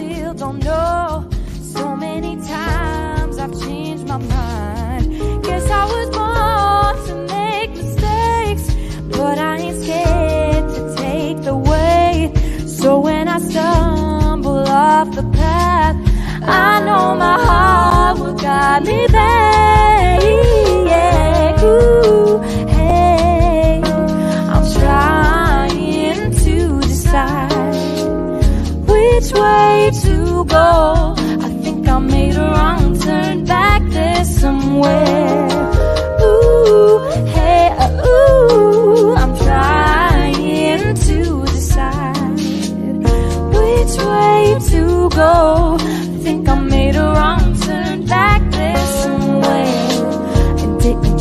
still don't know. So many times I've changed my mind. Guess I was born to make mistakes, but I ain't scared to take the weight. So when I stumble off the path, I know my heart will guide me there. Yeah, ooh, hey, I'm trying to decide which way to go. I think I made a wrong turn back there somewhere. Ooh, hey, ooh, I'm trying to decide which way to go. I think I made a wrong turn back there somewhere. And didn't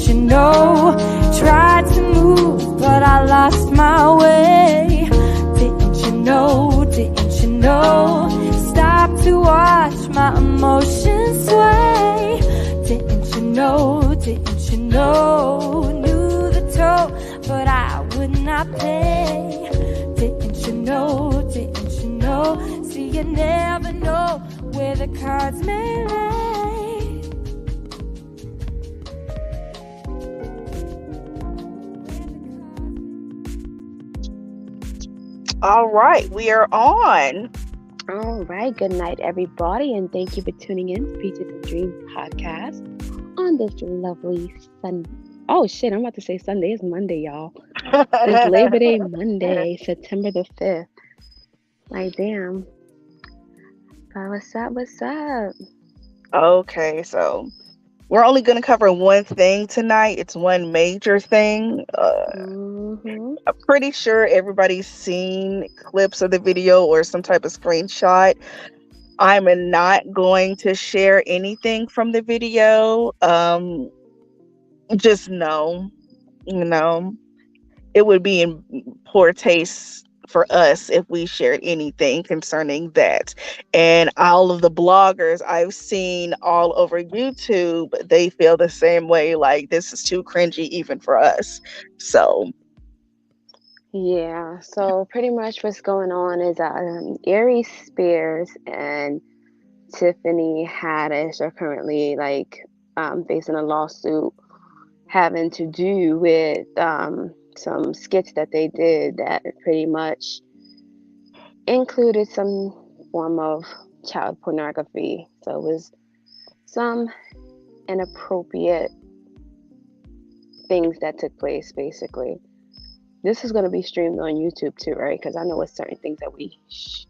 you know, tried to move, but I lost my way. Didn't you know, stop to watch my emotions sway. Didn't you know, knew the toll, but I would not pay. Didn't you know, see you never know where the cards may lay. All right, we are on. All right, good night, everybody, and thank you for tuning in to Peaches and Dreams podcast on this lovely Sunday. Oh shit, I'm about to say Sunday. It's Monday, y'all. It's Labor Day Monday, September the 5th. Like, damn. But what's up? Okay, so we're only going to cover one thing tonight. It's one major thing. I'm pretty sure everybody's seen clips of the video or some type of screenshot. I'm not going to share anything from the video. Just know, it would be in poor taste for us if we shared anything concerning that. And all of the bloggers I've seen all over YouTube, they feel the same way, like this is too cringy even for us. So yeah, so pretty much what's going on is Aries Spears and Tiffany Haddish are currently facing a lawsuit having to do with some skits that they did that pretty much included some form of child pornography. So it was some inappropriate things that took place, basically. This is going to be streamed on YouTube too, right? Because I know it's certain things that we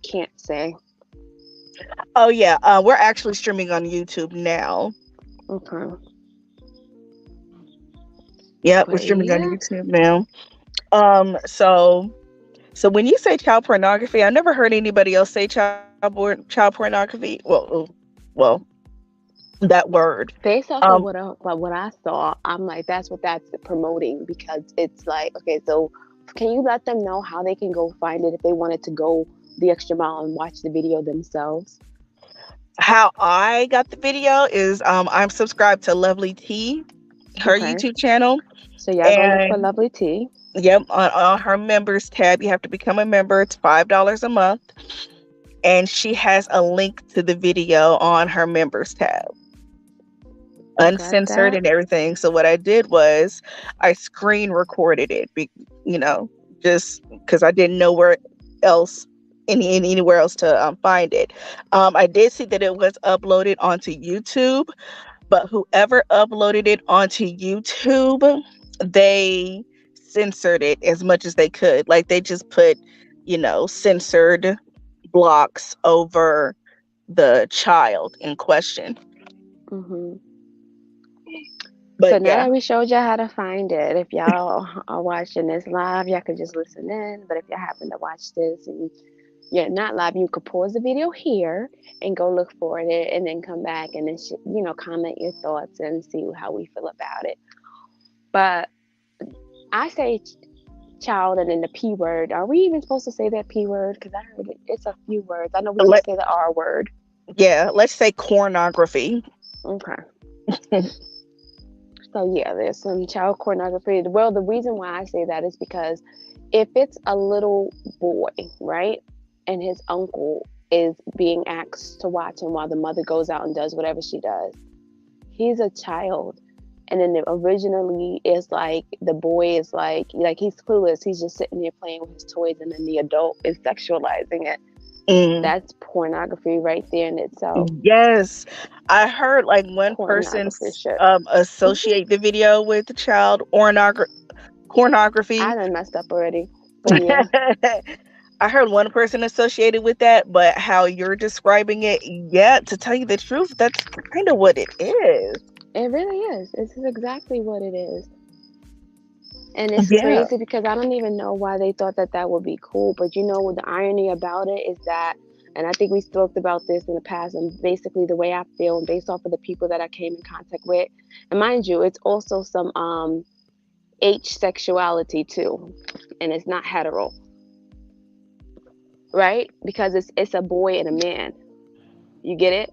can't say. Oh yeah, we're actually streaming on YouTube now. Okay. Yep, we're streaming on YouTube now. So when you say child pornography, I never heard anybody else say child pornography. Well, that word. Based off of what I saw, I'm like, that's what that's promoting, because it's like, okay, so can you let them know how they can go find it if they wanted to go the extra mile and watch the video themselves? How I got the video is I'm subscribed to Lovely T, her YouTube channel. So y'all go look for Lovely T. Yep, on her members tab, you have to become a member. It's $5 a month, and she has a link to the video on her members tab, uncensored and everything. So what I did was I screen recorded it, just because I didn't know where else anywhere else to find it. I did see that it was uploaded onto YouTube, but whoever uploaded it onto YouTube, they censored it as much as they could. Like they just put, censored blocks over the child in question. Mm-hmm. But so now that we showed y'all how to find it, if y'all are watching this live, y'all can just listen in. But if y'all happen to watch this and you're not live, you could pause the video here and go look for it, and then come back and then comment your thoughts and see how we feel about it. But I say child and then the P word. Are we even supposed to say that P word? Because I heard it's a few words. I know we can say the R word. Yeah, let's say pornography. Okay. So yeah, there's some child pornography. Well, the reason why I say that is because if it's a little boy, right, and his uncle is being asked to watch him while the mother goes out and does whatever she does. He's a child. And then originally it's like the boy is like he's clueless. He's just sitting there playing with his toys, and then the adult is sexualizing it. Mm. That's pornography right there in itself. Yes, I heard like one person Pornography shit. associate the video with the child pornography. I done messed up already. But yeah, I heard one person associated with that, but how you're describing it, yeah, to tell you the truth, that's kind of what it is. it really is. This is exactly what it is. And it's Yeah. crazy because I don't even know why they thought that that would be cool. But you know what the irony about it is that, and I think we talked about this in the past, and basically the way I feel, and based off of the people that I came in contact with, and mind you, it's also some H sexuality too, and it's not hetero, right? Because it's a boy and a man. You get it?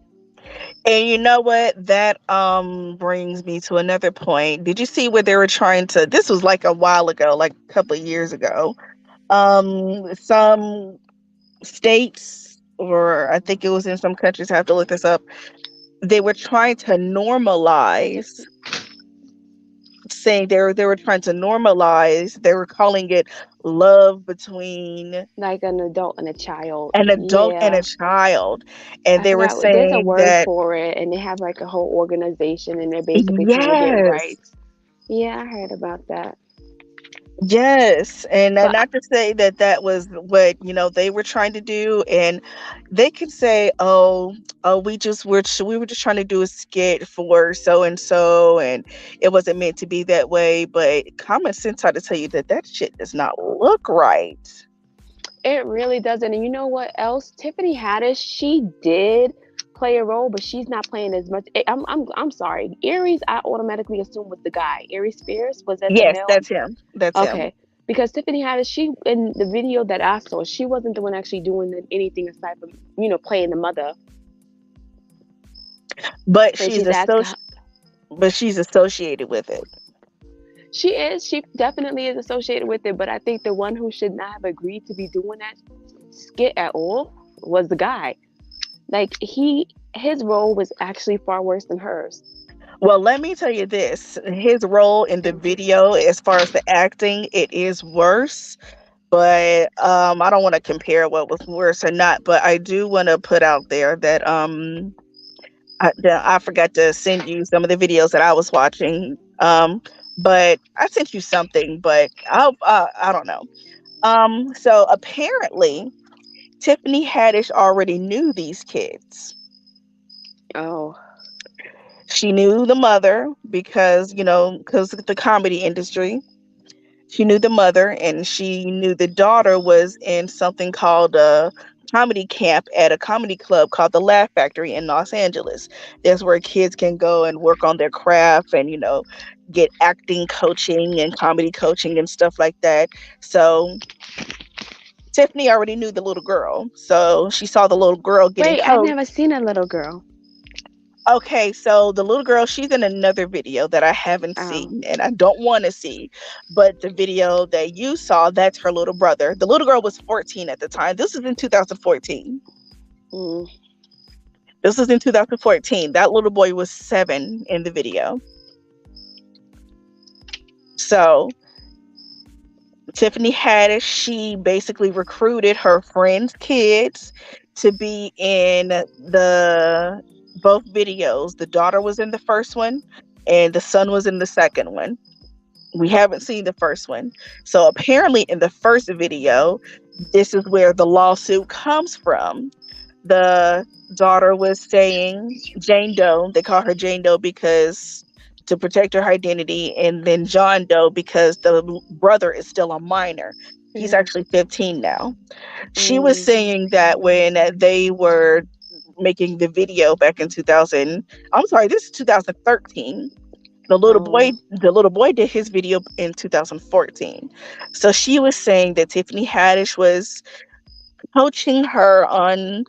And you know what? That brings me to another point. Did you see where they were trying to, this was like a while ago, like a couple of years ago. Some states, or I think it was in some countries, I have to look this up. They were trying to normalize, saying they were trying to normalize, they were calling it love between Like an adult and a child. an adult and a Yeah. child. And I they were forgot there's a saying word that, for it, and they have like a whole organization, and they're basically trying to get yes, rights. Yeah, I heard about that. yes, and But not to say that that was what they were trying to do, and they could say, "Oh, we were just trying to do a skit for so and so, and it wasn't meant to be that way." But common sense had to tell you that that shit does not look right. it really doesn't. And you know what else? Tiffany Haddish, she did play a role, but she's not playing as much. I'm sorry. Aries, I automatically assume was the guy. Aries Spears, was that the Yes, male? that's him. That's him. Okay. Because Tiffany Haddish, she in the video that I saw, she wasn't the one actually doing anything aside from playing the mother. But And she's she's asking, associated with it. she definitely is associated with it. But I think the one who should not have agreed to be doing that skit at all was the guy. Like his role was actually far worse than hers. Well, let me tell you this. His role in the video, as far as the acting, it is worse. But I don't want to compare what was worse or not. But I do want to put out there that I forgot to send you some of the videos that I was watching. But I sent you something, but I don't know. So apparently Tiffany Haddish already knew these kids. Oh, She knew the mother because the comedy industry. She knew the mother, and she knew the daughter was in something called a comedy camp at a comedy club called the Laugh Factory in Los Angeles. That's where kids can go and work on their craft and get acting coaching and comedy coaching and stuff like that. So Tiffany already knew the little girl. So she saw the little girl getting wait, I coached. never seen a little girl. Okay, so the little girl, she's in another video that I haven't Oh, seen and I don't want to see. But the video that you saw, that's her little brother. The little girl was 14 at the time. This is in 2014. mm. This is in 2014. That little boy was 7 in the video. So Tiffany Haddish, she basically recruited her friends' kids to be in the both videos. The daughter was in the first one and the son was in the second one. We haven't seen the first one. So apparently in the first video, this is where the lawsuit comes from. The daughter was saying Jane Doe. They call her Jane Doe because to protect her identity, and then John Doe because the brother is still a minor. He's Mm. actually 15 now. She was saying that when they were making the video back in 2000, I'm sorry, this is 2013. The little boy, Oh. did his video in 2014. So she was saying that Tiffany Haddish was coaching her on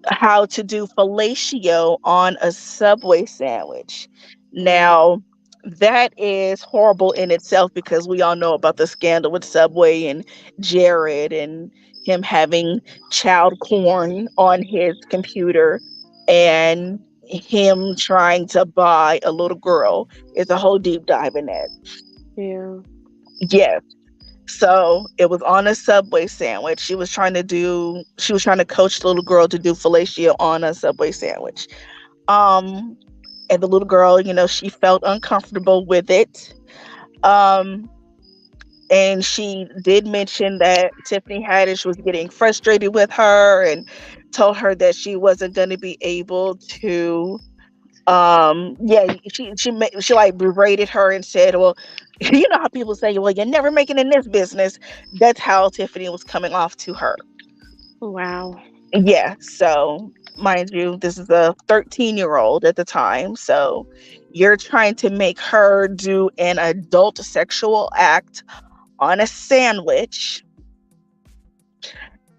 how to do fellatio on a Subway sandwich. Now, that is horrible in itself because we all know about the scandal with Subway and Jared and him having child porn on his computer and him trying to buy a little girl. It's a whole deep dive in that. Yeah. Yes. So it was on a Subway sandwich. She was trying to coach the little girl to do fellatio on a Subway sandwich. Um, and the little girl, she felt uncomfortable with it. Um, and she did mention that Tiffany Haddish was getting frustrated with her and told her that she wasn't going to be able to yeah, she like berated her and said, well, you know how people say, well, you're never making in this business. That's how Tiffany was coming off to her. Wow. Yeah, so mind you, this is a 13-year-old at the time, so you're trying to make her do an adult sexual act on a sandwich,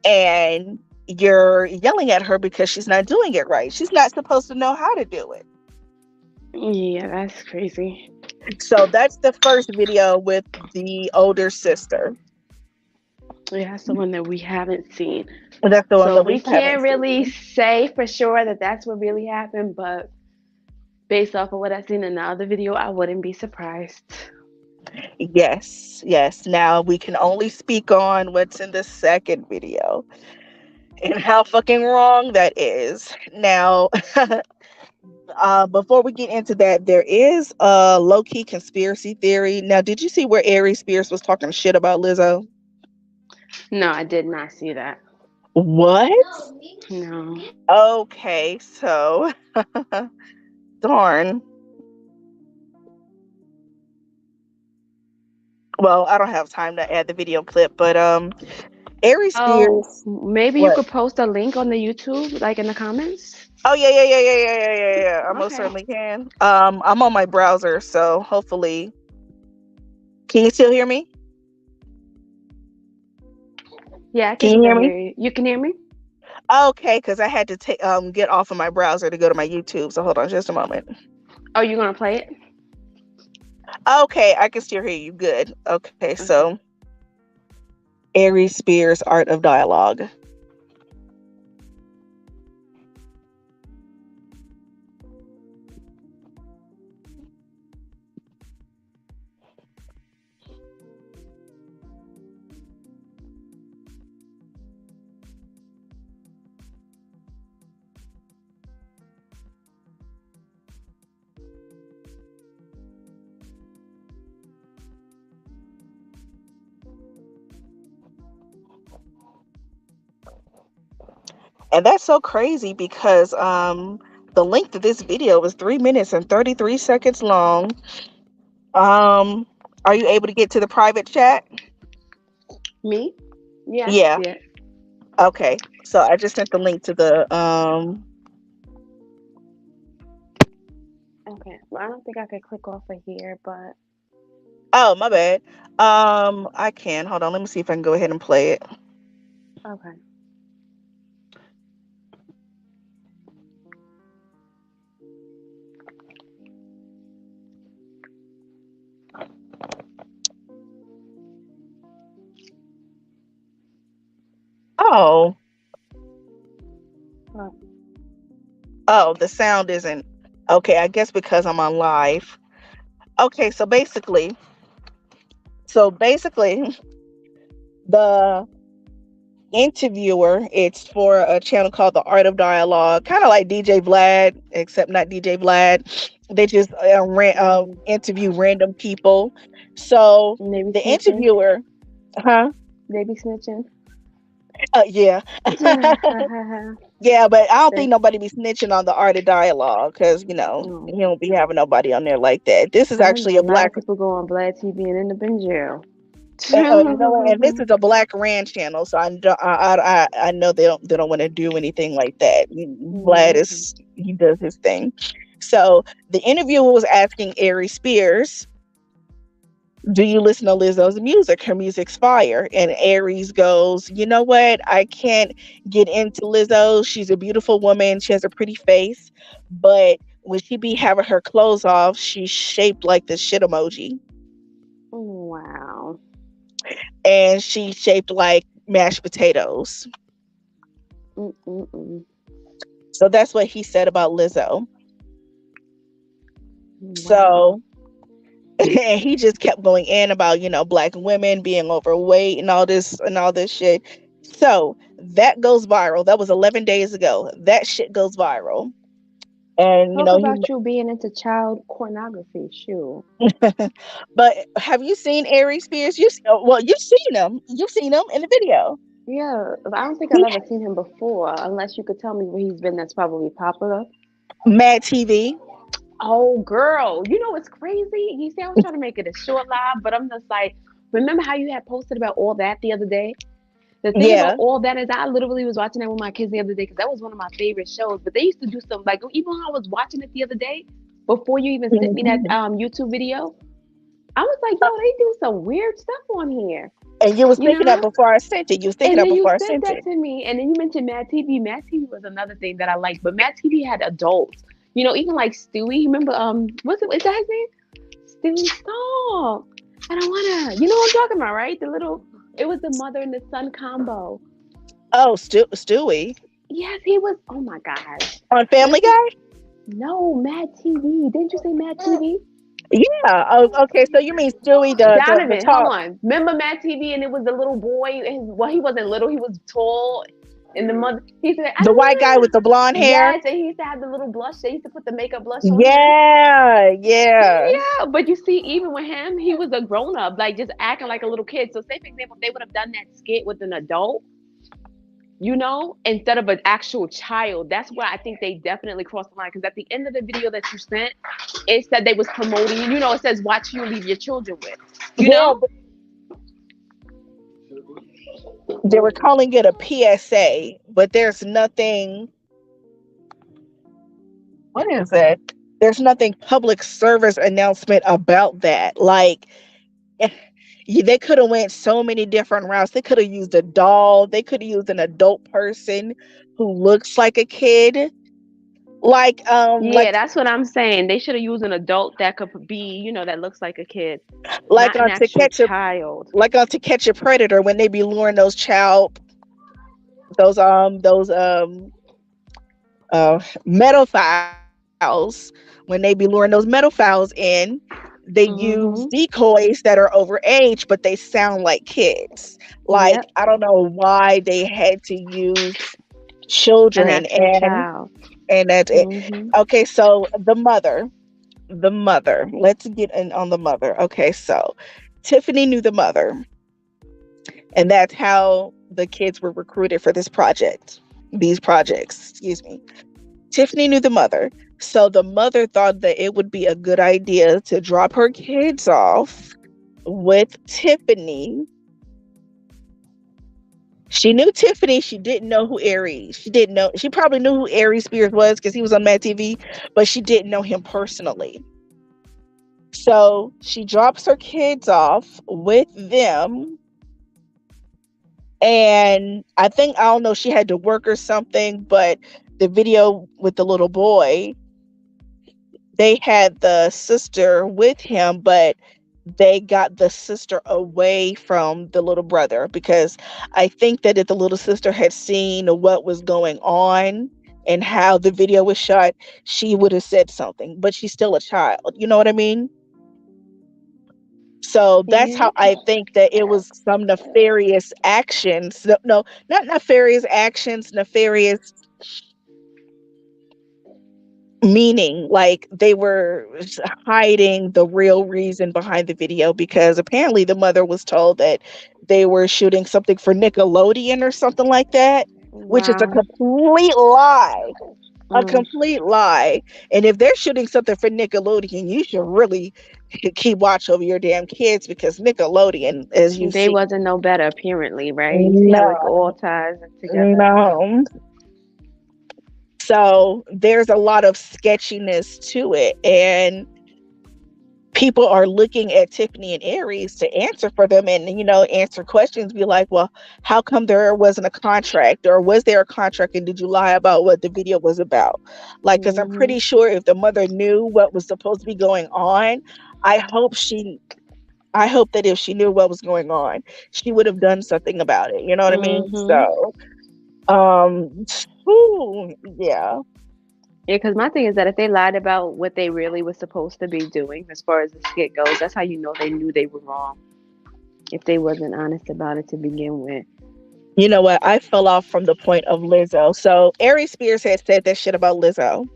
and you're yelling at her because she's not doing it right. She's not supposed to know how to do it. Yeah, that's crazy. So that's the first video with the older sister. Yeah, that's the one that we haven't seen. That's the one So that we we haven't can't really seen. say for sure that that's what really happened, but based off of what I've seen in the other video, I wouldn't be surprised. Yes, yes. Now we can only speak on what's in the second video and how fucking wrong that is. Now, before we get into that, there is a low-key conspiracy theory. Now, did you see where Aries Spears was talking shit about Lizzo? No, I did not see that. What? No. Okay, so darn. Well, I don't have time to add the video clip, but Aries Oh, Spears. maybe you What? could post a link on the YouTube, like in the comments. Oh yeah, yeah, yeah, yeah, yeah, yeah, yeah, yeah. I most Okay. certainly can. I'm on my browser, so hopefully, can you still hear me? Yeah, I can Can you hear still me? hear you. You can hear me? Okay, because I had to take get off of my browser to go to my YouTube. So hold on just a moment. Oh, you gonna play it? Okay, I can still hear you. Good. Okay, Okay. so Aries Spears Art of Dialogue. And that's so crazy because the length of this video was 3 minutes and 33 seconds long. Um, are you able to get to the private chat? Me? Yeah, I can Yeah. see it. Okay. So I just sent the link to the Okay. Well, I don't think I could click off of here, but oh, my bad. I can. Hold on. Let me see if I can go ahead and play it. okay. Oh. Oh, Oh, the sound isn't okay. I guess because I'm on live. Okay, so basically the interviewer, it's for a channel called The Art of Dialogue, kind of like DJ Vlad, except not DJ Vlad. They just interview random people. So they be the snitching. interviewer, huh? They be snitching. Yeah. Yeah, but I don't think nobody be snitching on The Art of Dialogue because, No. you don't be having nobody on there like that. This is I know actually a a lot black, of people go on Vlad TV and end up in jail. and this is a black rand channel, so I know they don't want to do anything like that. Vlad Mhm. is he does his thing. So the interviewer was asking Ari Spears, do you listen to Lizzo's music? Her music's fire. And Aries goes, you know what? I can't get into Lizzo. She's a beautiful woman. She has a pretty face. But when she be having her clothes off, she's shaped like the shit emoji. Wow. And she's shaped like mashed potatoes. Mm-mm-mm. So that's what he said about Lizzo. Wow. So and he just kept going in about, black women being overweight and all this shit. So that goes viral. That was 11 days ago. That shit goes viral. And Talk about you being into child pornography. Shoot. but have you seen Aries Spears? Well, you've seen him. You've seen him in the video. Yeah, I don't think I've He ever seen him before, unless you could tell me where he's been that's probably popular. Mad TV. Oh, girl, you know what's crazy? You see, I was trying to make it a short live, but I'm just like, remember how you had posted about all that the other day? The thing about Yeah. all that is, I literally was watching that with my kids the other day because that was one of my favorite shows. But they used to do some like even when I was watching it the other day, before you even sent me that Mhm. YouTube video, I was like, yo, they do some weird stuff on here, And you was you thinking that know? before I sent it. You was thinking And that then you before I sent sent that it. to me, and then you mentioned Mad TV. Mad TV was another thing that I liked, but Mad TV had adults. You know, even like Stewie. You remember what's it? Is that his name? Stewie. Stop. I don't wanna. You know what I'm talking about, right? The little. It was the mother and the son combo. Oh, Stewie Yes, he was. Oh my gosh. on Family What's his? Guy. No, Mad TV. Didn't you say Mad TV? Yeah. Oh, okay. So you mean Stewie, the Donovan, hold talk, on. Remember Mad TV, and it was the little boy. Well, he wasn't little. He was tall. And the mother, he said, "I the don't white guy with wanna." the blonde hair? Yes, and he used to have the little blush. They used to put the makeup blush on him. Yeah, yeah. Yeah, but you see, even with him, he was a grown up, like just acting like a little kid. So, say for example, if they would have done that skit with an adult, instead of an actual child, that's where I think they definitely crossed the line. Because at the end of the video that you sent, it said they was promoting. It says watch who you leave your children with. You Yeah, know? they were calling it a PSA, but there's nothing. What is it? There's nothing public service announcement about that. Like, they could have went so many different routes. They could have used a doll. They could have used an adult person who looks like a kid. Yeah, that's what I'm saying. They should have used an adult that could be, that looks like a kid, like not an on To actual Catch a child. like on To Catch a Predator when they be luring those pedophiles, when they be luring those pedophiles in, they use Mm-hmm. decoys that are overage, but they sound like kids. Like, Yep. I don't know why they had to use An children, actual child. and that's it. Mm-hmm. Okay, so the mother. Let's get in on the mother. Okay, so Tiffany knew the mother, and that's how the kids were recruited for these projects, excuse me. Tiffany knew the mother. So the mother thought that it would be a good idea to drop her kids off with Tiffany. She knew Tiffany. She didn't know who Aries. She didn't know. She probably knew who Aries Spears was because he was on Mad TV, but she didn't know him personally. So she drops her kids off with them. And I don't know, she had to work or something, but the video with the little boy, they had the sister with him, but they got the sister away from the little brother because I think that if the little sister had seen what was going on and how the video was shot, she would have said something, but she's still a child. You know what I mean? So that's Yeah. how I think that it was some nefarious actions. No, no, not nefarious actions, nefarious meaning. Like they were hiding the real reason behind the video because apparently the mother was told that they were shooting something for Nickelodeon or something like that, which is a Wow. complete lie. A Mm. complete lie. And if they're shooting something for Nickelodeon, you should really keep watch over your damn kids because Nickelodeon, as you They see, wasn't no better, apparently, right? You see how it no, all ties together. no. So there's a lot of sketchiness to it. And people are looking at Tiffany and Aries to answer for them and, answer questions, be like, well, how come there wasn't a contract, or was there a contract and did you lie about what the video was about? Like, because I'm Hmm. pretty sure if the mother knew what was supposed to be going on, I hope she I hope that if she knew what was going on, she would have done something about it. You know what I mean? Mm-hmm. So, um, yeah. Yeah, because my thing is that if they lied about what they really were supposed to be doing, as far as the skit goes, that's how you know they knew they were wrong. If they wasn't honest about it to begin with. You know what? I fell off from the point of Lizzo. So Ari Spears had said that shit about Lizzo.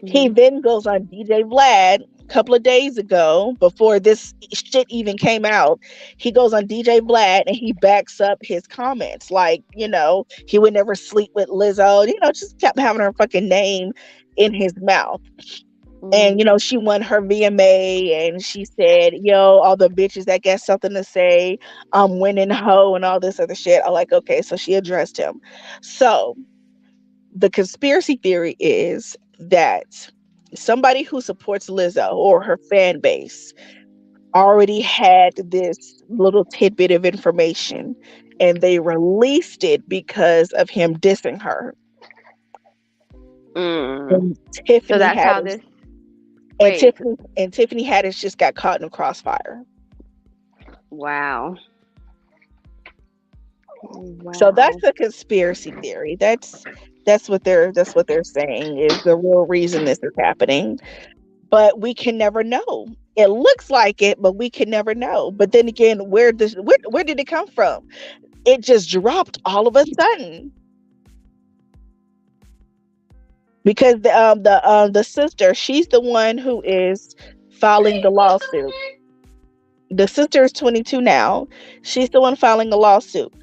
He Mm-hmm. then goes on DJ Vlad a couple of days ago, before this shit even came out. He goes on DJ Vlad and he backs up his comments. Like, he would never sleep with Lizzo. Just kept having her fucking name in his mouth. And Mm-hmm. she won her VMA and she said, yo, all the bitches that got something to say, I'm winning ho and all this other shit. I'm like, okay, so she addressed him. So the conspiracy theory is that somebody who supports Lizzo or her fan base already had this little tidbit of information and they released it because of him dissing her. Mm. And So Tiffany that's how Haddish this. and Wait. Tiffany Haddish just got caught in a crossfire. Wow. So that's Wow. a conspiracy theory. That's what they're saying is the real reason this is happening. But we can never know. It looks like it, but we can never know. But then again, where did it come from? It just dropped all of a sudden because the sister, she's the one who is filing the lawsuit. The sister is 22 now. She's the one filing the lawsuit.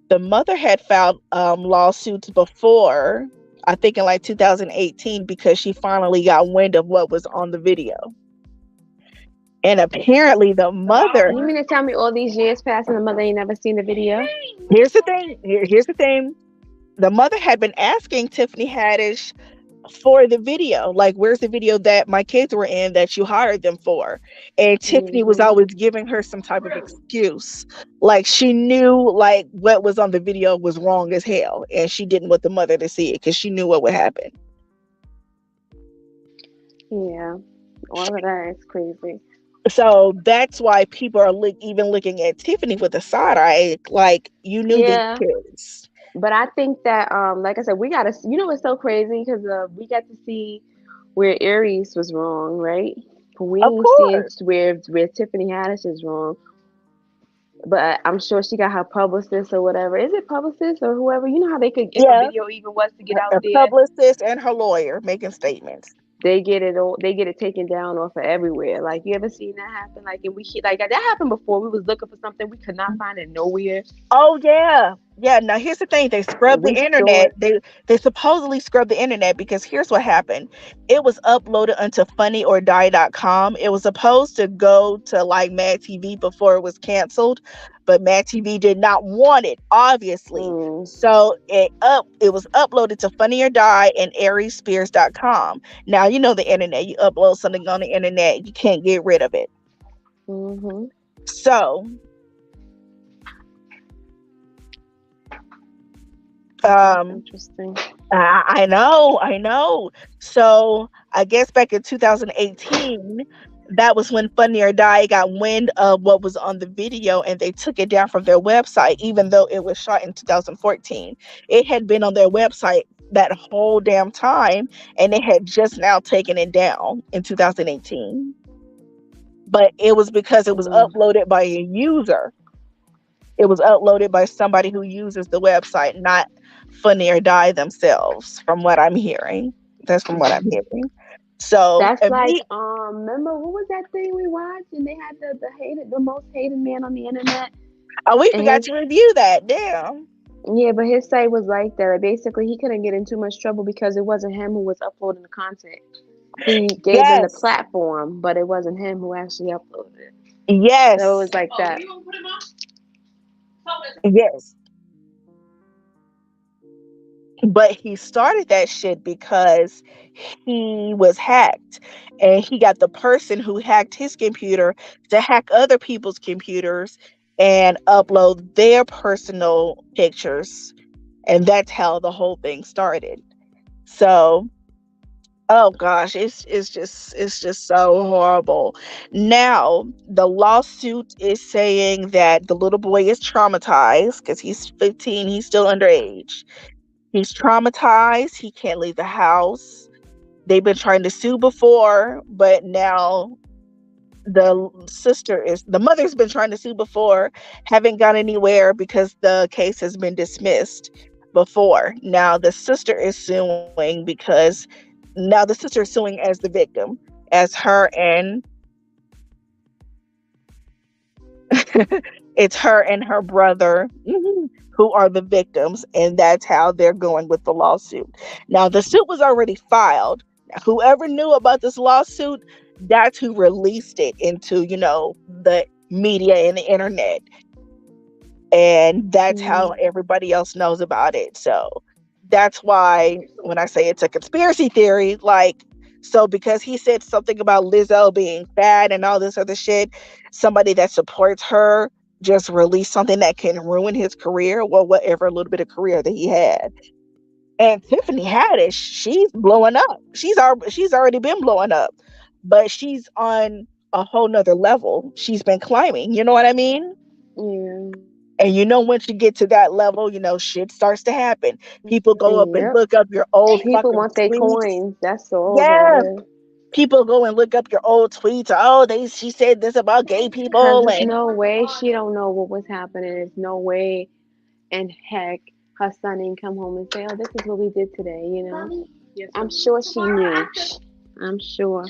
The mother had filed lawsuits before, I think in like 2018, because she finally got wind of what was on the video. And apparently the mother, You mean to tell me all these years passed and the mother ain't never seen the video? here's the thing, here's the thing. The mother had been asking Tiffany Haddish for the video, like, where's the video that my kids were in that you hired them for? And Tiffany was Mm-hmm. always giving her some type of excuse, like she knew like what was on the video was wrong as hell and she didn't want the mother to see it because she knew what would happen. Yeah. All of that is crazy. So that's why people are even looking at Tiffany with a side eye, like, you knew these Yeah. kids. But I think that, like I said, we gotta. You know, it's so crazy because we got to see where Aries was wrong, right? But we Of ain't seen course. where Tiffany Haddish is wrong. But I'm sure she got her publicist or whatever. Is it publicist or whoever? You know how they could, if a Yeah, video even was to get out a there, publicist and her lawyer making statements. they get it all. They get it taken down off of everywhere. Like, you ever seen that happen? Like, and like that happened before. We was looking for something, we could not find it nowhere. Oh yeah. Yeah, now here's the thing. They scrubbed the We thought. internet. They supposedly scrubbed the internet because here's what happened. It was uploaded onto funnyordie.com. It was supposed to go to like Mad TV before it was canceled, but Mad TV did not want it, obviously. Mm, So it was uploaded to Funny or Die and ariespears.com. Now you know the internet. You upload something on the internet, you can't get rid of it. mm-hmm. So That's interesting. I know. So I guess back in 2018, that was when Funny or Die got wind of what was on the video and they took it down from their website, even though it was shot in 2014. It had been on their website that whole damn time and they had just now taken it down in 2018. But it was because it was uploaded by a user. It was uploaded by somebody who uses the website, not Funny or Die themselves, from what I'm hearing. That's from what I'm hearing. So That's like, remember what was that thing we watched and they had the most hated man on the internet? we And forgot to review that. Damn. yeah, but his site was like that. Like, basically, he couldn't get in too much trouble because it wasn't him who was uploading the content. He gave them the Yes. platform, but it wasn't him who actually uploaded it. Yes. So it was like that. Yes. But he started that shit because he was hacked and he got the person who hacked his computer to hack other people's computers and upload their personal pictures. And that's how the whole thing started. So Oh gosh, it's just so horrible. Now, the lawsuit is saying that the little boy is traumatized because he's 15, he's still underage. He's traumatized, he can't leave the house. They've been trying to sue before, but now the mother's been trying to sue before, haven't gone anywhere because the case has been dismissed before. Now the sister is suing because now the sister is suing as the victim, as her and it's her and her brother, who are the victims, and that's how they're going with the lawsuit. Now, the suit was already filed. Whoever knew about this lawsuit, that's who released it into, the media and the internet. And that's how Mm. everybody else knows about it. So that's why when I say it's a conspiracy theory, like, so because he said something about Lizzo being fat and all this other shit, somebody that supports her just released something that can ruin his career, well, whatever little bit of career that he had. And Tiffany Haddish, she's blowing up. She's already been blowing up, but she's on a whole nother level. She's been climbing. You know what I mean? Yeah. And once you get to that level, shit starts to happen. People go up and Yep. look up your old People fucking want their tweets. coins. That's all about Yeah, it. people go and look up your old tweets. Oh, she said this about gay Cause people, there's and no way she don't know what was happening. There's no way in heck her son didn't come home and say, "Oh, this is what we did today." You know. I'm sure she knew. I'm sure.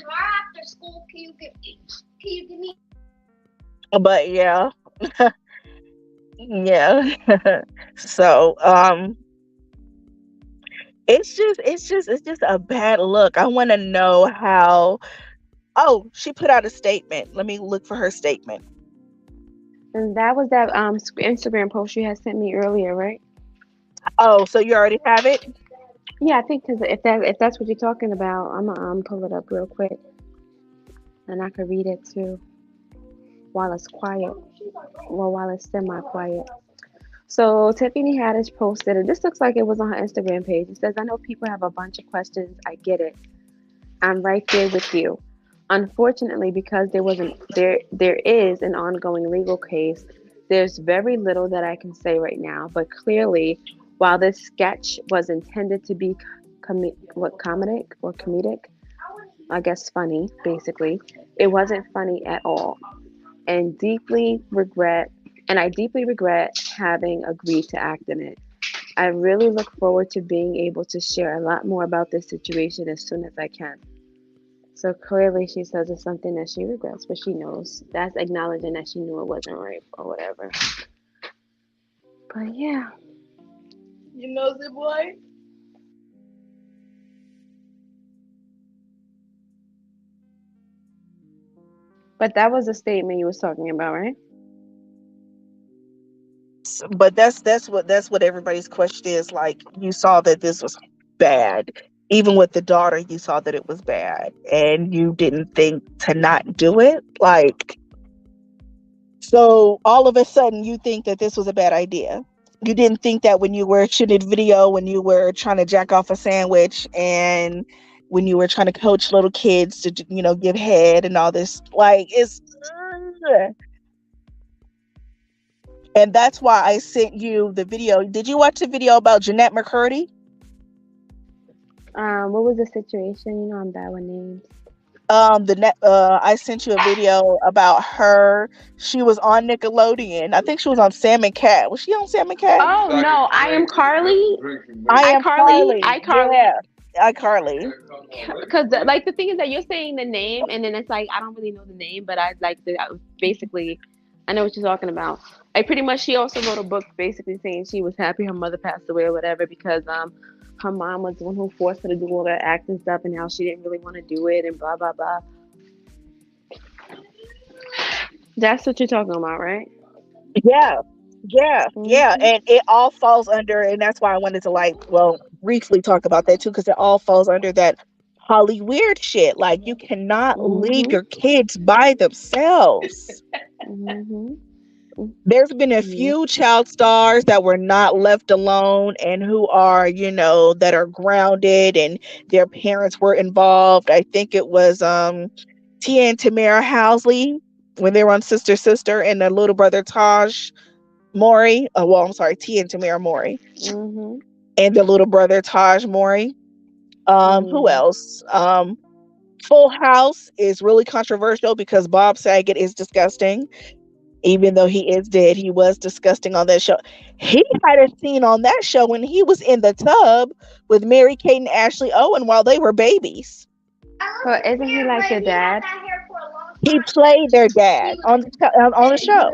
but yeah, yeah. So it's just a bad look. I want to know how. Oh, she put out a statement. Let me look for her statement. And that was that Instagram post you had sent me earlier, right? Oh, so you already have it? Yeah, I think because if that's what you're talking about, I'm gonna pull it up real quick and I could read it too while it's quiet. Well, while it's semi-quiet. So Tiffany Haddish posted, and this looks like it was on her Instagram page. It says, "I know people have a bunch of questions. I get it. I'm right there with you. Unfortunately, because there is an ongoing legal case, there's very little that I can say right now. But clearly, while this sketch was intended to be comedic, I guess funny, basically, it wasn't funny at all. And deeply regret and I deeply regret having agreed to act in it. I really look forward to being able to share a lot more about this situation as soon as I can." So clearly, she says it's something that she regrets, but she knows that's acknowledging that she knew it wasn't right or whatever. But yeah, You know, the boy. but that was the statement you was talking about, right? But that's what everybody's question is. Like, you saw that this was bad. Even with the daughter, you saw that it was bad, and you didn't think to not do it. Like, so all of a sudden, you think that this was a bad idea. You didn't think that when you were shooting video, when you were trying to jack off a sandwich, and when you were trying to coach little kids to, give head and all this. Like, it's. And that's why I sent you the video. Did you watch the video about Jeanette McCurdy? What was the situation? You know, I'm bad with names. I sent you a video about her. She was on Nickelodeon. I think she was on Sam and Cat. Was she on Sam and Cat? Oh no, I am Carly. I I am Carly. Carly. I Carly. Yeah, iCarly. Because like the thing is that you're saying the name, and then it's like I don't really know the name, but I like the basically I know what you're talking about. Like pretty much, she also wrote a book basically saying she was happy her mother passed away or whatever because her mom was the one who forced her to do all that acting stuff and how she didn't really want to do it and blah blah blah. That's what you're talking about, right? Yeah, yeah, yeah. Hmm. And it all falls under, and that's why I wanted to, like, well, briefly talk about that too, because it all falls under that Holly weird shit. Like, you cannot leave Hmm. your kids by themselves. Hmm. There's been a Mhm. few child stars that were not left alone and who are, that are grounded and their parents were involved. I think it was Tia and Tamara Housley when they were on Sister Sister, and their little brother Taj Mori. Oh, well, I'm sorry, Tia and Tamara Mori Mhm. and their little brother Taj Mori. Who Yeah. else? Full House is really controversial because Bob Saget is disgusting. Even though he is dead, he was disgusting on that show. He had a scene on that show when he was in the tub with Mary Kate and Ashley Owen while they were babies. But isn't he like your dad? He played their dad on the show.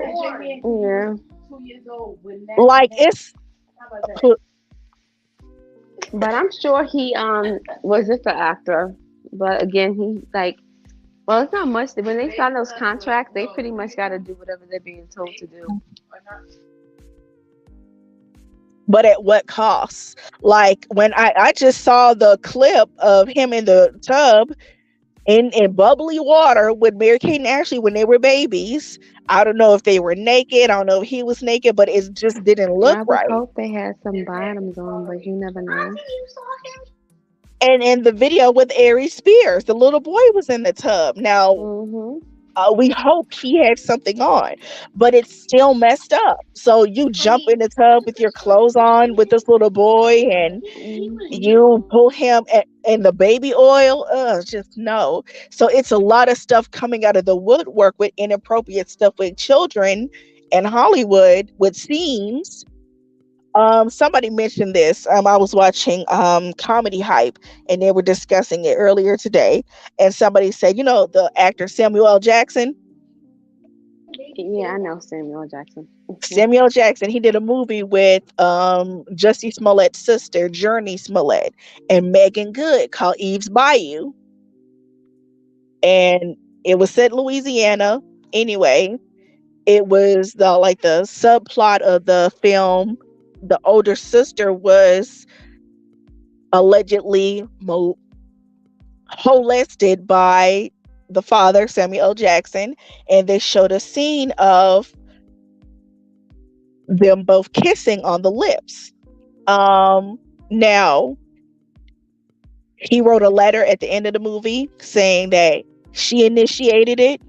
Yeah. Like it's But I'm sure he was just an actor. But again, he like well, it's not much. When they sign those contracts, they pretty much got to do whatever they're being told to do. but at what cost? Like when I just saw the clip of him in the tub in bubbly water with Mary Kate and Ashley when they were babies. I don't know if they were naked. I don't know if he was naked, but it just didn't look I would right. hope they had some bottoms on, but you never know. And in the video with Aries Spears, the little boy was in the tub. Now, Mhm. we hope he had something on, but it's still messed up. So you jump in the tub with your clothes on with this little boy, and Mhm. you pull him and the baby oil. Just no. So it's a lot of stuff coming out of the woodwork with inappropriate stuff with children and Hollywood with scenes. Somebody mentioned this. I was watching Comedy Hype, and they were discussing it earlier today. And somebody said, the actor Samuel L. Jackson. Yeah, I know Samuel Jackson. Mhm. Samuel Jackson, he did a movie with Jussie Smollett's sister, Journey Smollett, and Megan Good called Eve's Bayou. And it was set in Louisiana. Anyway, it was the subplot of the film. The older sister was allegedly molested by the father, Samuel L. Jackson, and they showed a scene of them both kissing on the lips. Now he wrote a letter at the end of the movie saying that she initiated it,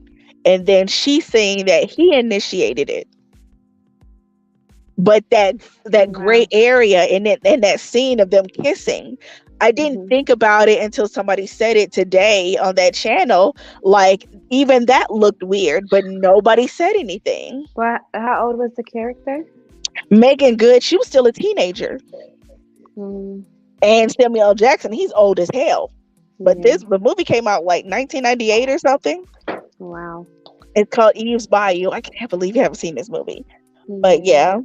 and then she's saying that he initiated it. But that gray Wow. area in that scene of them kissing, I didn't Mhm. think about it until somebody said it today on that channel. Like even that looked weird, but nobody said anything. But how old was the character? Megan Good, she was still a teenager, Mm, and Samuel L. Jackson, he's old as hell. But yeah. the movie came out like 1998 or something. Wow. It's called Eve's Bayou. I can't believe you haven't seen this movie. But Yeah. yeah.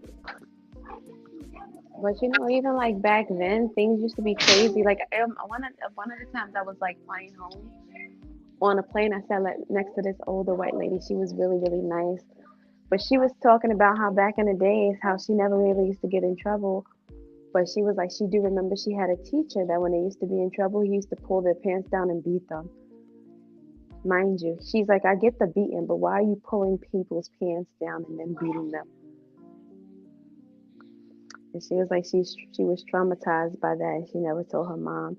But even like back then, things used to be crazy. Like one of the times I was like flying home on a plane, I sat next to this older white lady. She was really really nice, but she was talking about how back in the days, how she never really used to get in trouble. But she was like, she do remember she had a teacher that when they used to be in trouble, he used to pull their pants down and beat them. Mind you, she's like, I get the beating, but why are you pulling people's pants down and then beating them? And she was like, she was traumatized by that, and she never told her mom.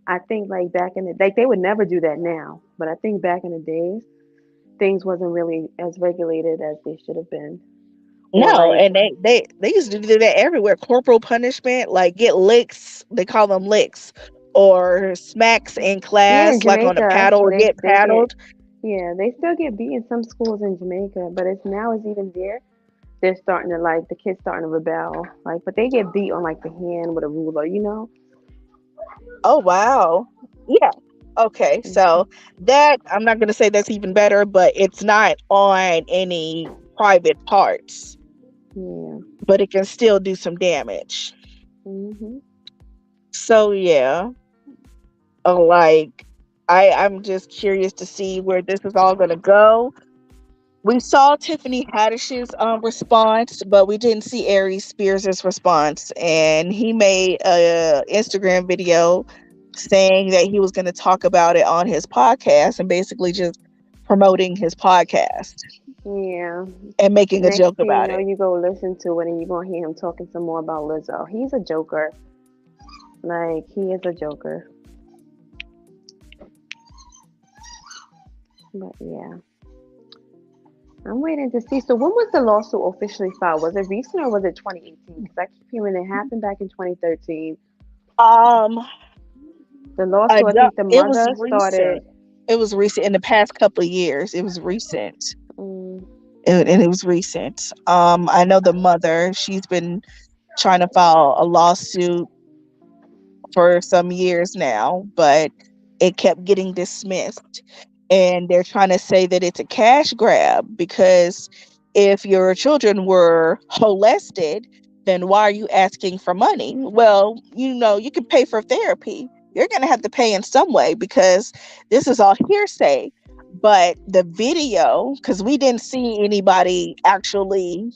I think like back in the like they would never do that now, but I think back in the days things wasn't really as regulated as they should have been. Or No, like and they used to do that everywhere. Corporal punishment, like get licks, they call them licks, or smacks in yeah, in class, like on a Jamaica paddle or get they get paddled. yeah they still get beat in some schools in Jamaica, but it's now it's even there. They're starting to like the kids starting to rebel, like but they get beat on like the hand with a ruler. Oh wow. Yeah. Okay. Mhm. So that I'm not gonna say that's even better, but it's not on any private parts, Yeah. but it can still do some damage. Mhm. So yeah. Like I'm just curious to see where this is all gonna go. We saw Tiffany Haddish's response, but we didn't see Aries Spears' response. And he made a Instagram video saying that he was going to talk about it on his podcast and basically just promoting his podcast Yeah. and making a Next joke thing you about know, it. you go listen to it and you're gonna hear him talking some more about Lizzo. He's a joker. Like he is a joker. But yeah. I'm waiting to see. So when was the lawsuit officially filed? Was it recent or was it 2018? Because I keep hearing it happened back in 2013. Um, The lawsuit, I think the it was mother started. recent. It was recent in the past couple of years. It was recent. Mm, And it was recent. I know the mother, she's been trying to file a lawsuit for some years now, but it kept getting dismissed. And they're trying to say that it's a cash grab because if your children were molested, then why are you asking for money? Well, you can pay for therapy. You're going to have to pay in some way because this is all hearsay. But the video, because we didn't see anybody actually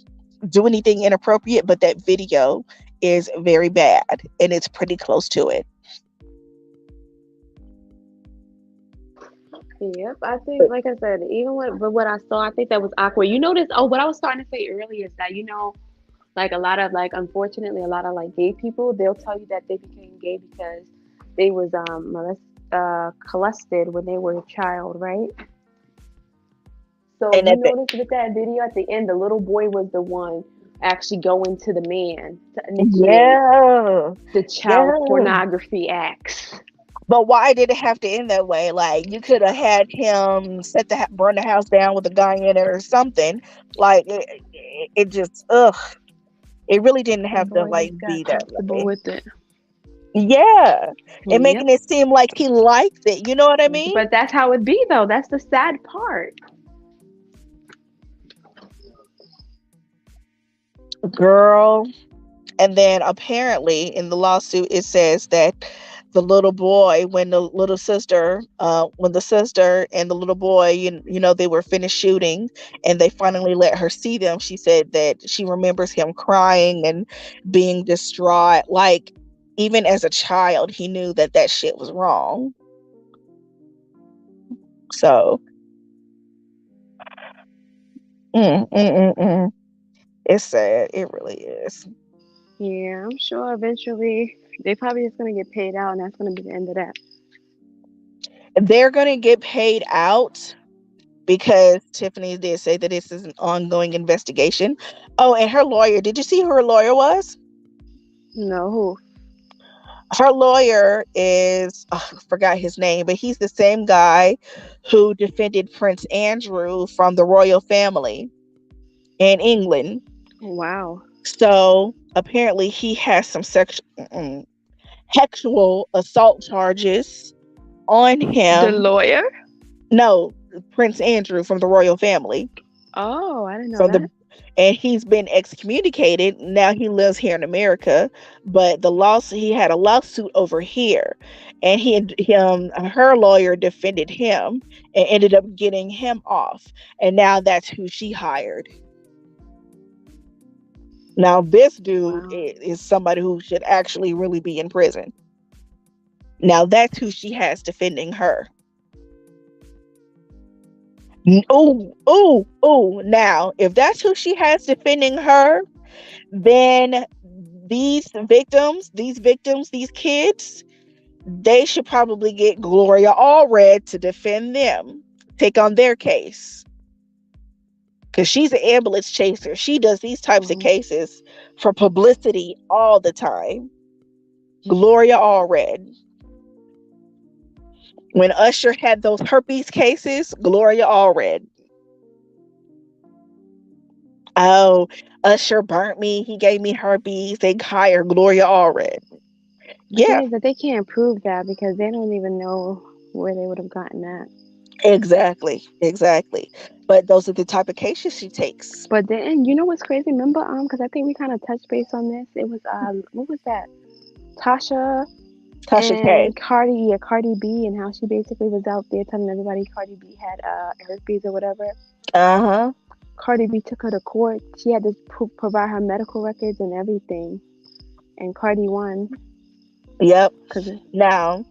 do anything inappropriate, but that video is very bad and it's pretty close to it. yep, I think, like I said, even what I saw, I think that was awkward. You notice? Oh, what I was starting to say earlier is that like a lot of like, unfortunately, a lot of like gay people, they'll tell you that they became gay because they was molested when they were a child, right? So And you at the notice with that video at the end, the little boy was the one actually going to the man to initiate Yeah, the child yeah. pornography acts. But why did it have to end that way? Like you could have had him burn the house down with a guy in it or something. Like it just ugh. It really didn't The have to boy like just got be that comfortable way. with it. Yeah, and Yep. making it seem like he likes it. You know what I mean? But that's how it be though. That's the sad part. Girl. And then apparently in the lawsuit it says that the little boy, when the sister and the little boy, they were finished shooting and they finally let her see them, she said that she remembers him crying and being distraught. Like even as a child, he knew that that shit was wrong. So, mm, mm, mm, mm. It's sad. It really is. Yeah, I'm sure eventually they probably just gonna get paid out, and that's gonna be the end of that. They're gonna get paid out because Tiffany did say that this is an ongoing investigation. Oh, and her lawyer, did you see who her lawyer was? No, who? Her lawyer is, I forgot his name, but he's the same guy who defended Prince Andrew from the royal family in England. Wow. So apparently he has some sexual assault charges on The him. lawyer? No, Prince Andrew from the royal family. Oh, I didn't know From that. the And he's been excommunicated. Now he lives here in America, but he had a lawsuit over here, and her lawyer defended him and ended up getting him off. And now that's who she hired. Now this dude Wow. is somebody who should actually really be in prison. Now that's who she has defending her. Oh, oh, oh. Now, if that's who she has defending her, then these victims, these kids, they should probably get Gloria Allred to defend them, take on their case. Because she's an ambulance chaser. She does these types of cases for publicity all the time. Gloria Allred. When Usher had those herpes cases, Gloria Allred. Oh, Usher burnt me. He gave me herpes. They hired Gloria Allred. The thing Yeah, is that they can't prove that because they don't even know where they would have gotten that. exactly. But those are the type of cases she takes. But then you know what's crazy? Remember, because I think we kind of touched base on this. It was what was that? Tasha Tasha K. and Cardi B, and how she basically was out there telling everybody Cardi B had herpes or whatever. Uh-huh. Cardi B took her to court. She had to provide her medical records and everything, and Cardi won. Yep. Cause Now,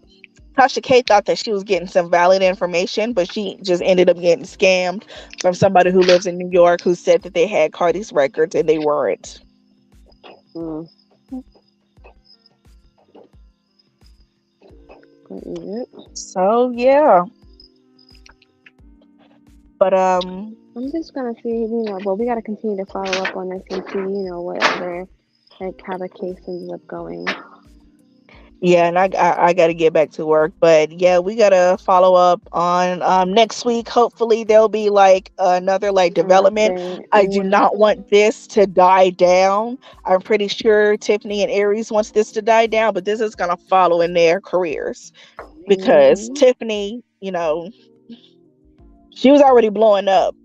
Tasha K thought that she was getting some valid information, but she just ended up getting scammed from somebody who lives in New York who said that they had Cardi's records and they weren't. Mm. Yep. So yeah. But I'm just gonna see, but we gotta continue to follow up on this and see, whatever, like how the case ends up going. yeah, and I got to get back to work, but yeah, we got to follow up on next week. Hopefully there'll be like another like development. I do not want this to die down. I'm pretty sure Tiffany and Aries wants this to die down, but this is going to follow in their careers because Tiffany, she was already blowing up.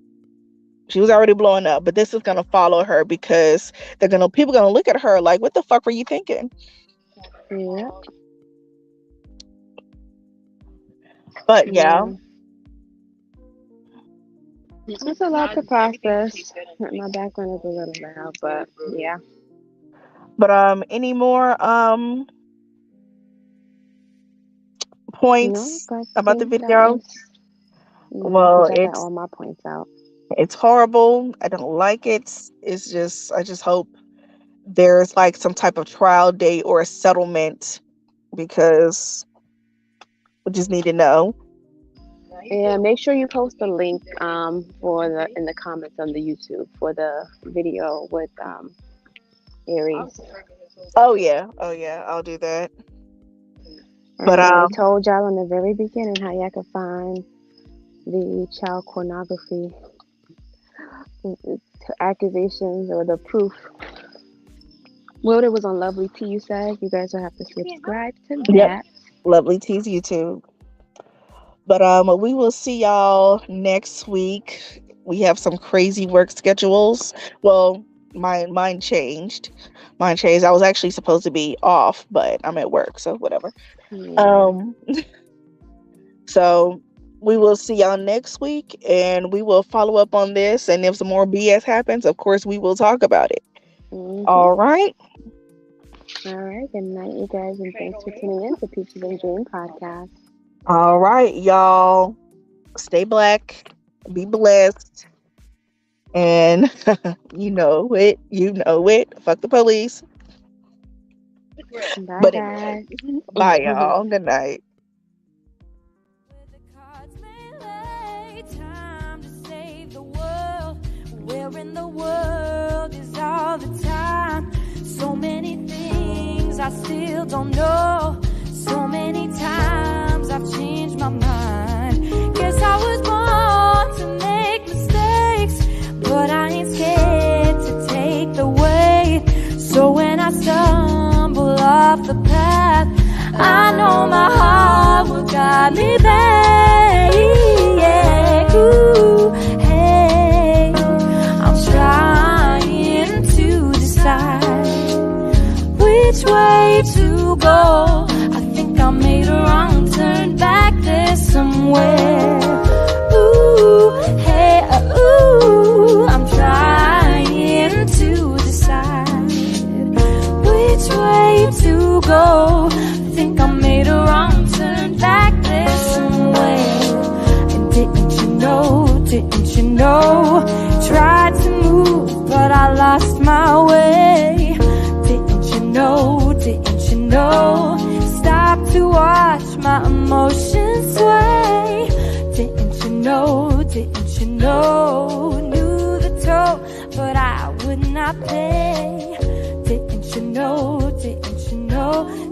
But this is going to follow her because people going to look at her like, what the fuck were you thinking? Yeah. But yeah. It's a lot to process. My background is a little loud, but yeah. But any more points about the video? Well, I got all my points out. It's horrible. I don't like it. It's just I just hope there's like some type of trial date or a settlement because we just need to know. Yeah, make sure you post a link in the comments on the YouTube for the video with Aries. Oh yeah, I'll do that. But I told y'all in the very beginning how y'all could find the child pornography accusations or the proof. Well, it was on Lovely Tea, you said. You guys will have to subscribe to that. Yep. Lovely Tea's YouTube. But we will see y'all next week. We have some crazy work schedules. Well, mine changed. I was actually supposed to be off, but I'm at work, so whatever. So we will see y'all next week, and we will follow up on this. And if some more BS happens, of course, we will talk about it. All right. All right. Good night, you guys, and thanks for tuning in to Peaches and Dream Podcast. All right, y'all. Stay black. Be blessed. And you know it. Fuck the police. Bye, but guys. Bye, y'all. Good night. Where in the world is all the time? So many things I still don't know. So many times I've changed my mind. Guess I was born to make mistakes, but I ain't scared to take the weight. So when I stumble off the path, I know my heart will guide me back. Yeah. Ooh, hey, I'm trying to decide which way to go. I think I made a wrong turn back there somewhere. Ooh, hey, ooh, I'm trying to decide which way to go. I think I made a wrong turn back there somewhere. And didn't you know, tried to move, but I lost my way. Didn't you know, stop to watch my emotions sway. Didn't you know, knew the toll, but I would not pay. Didn't you know,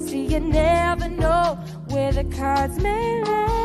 see you never know where the cards may lay.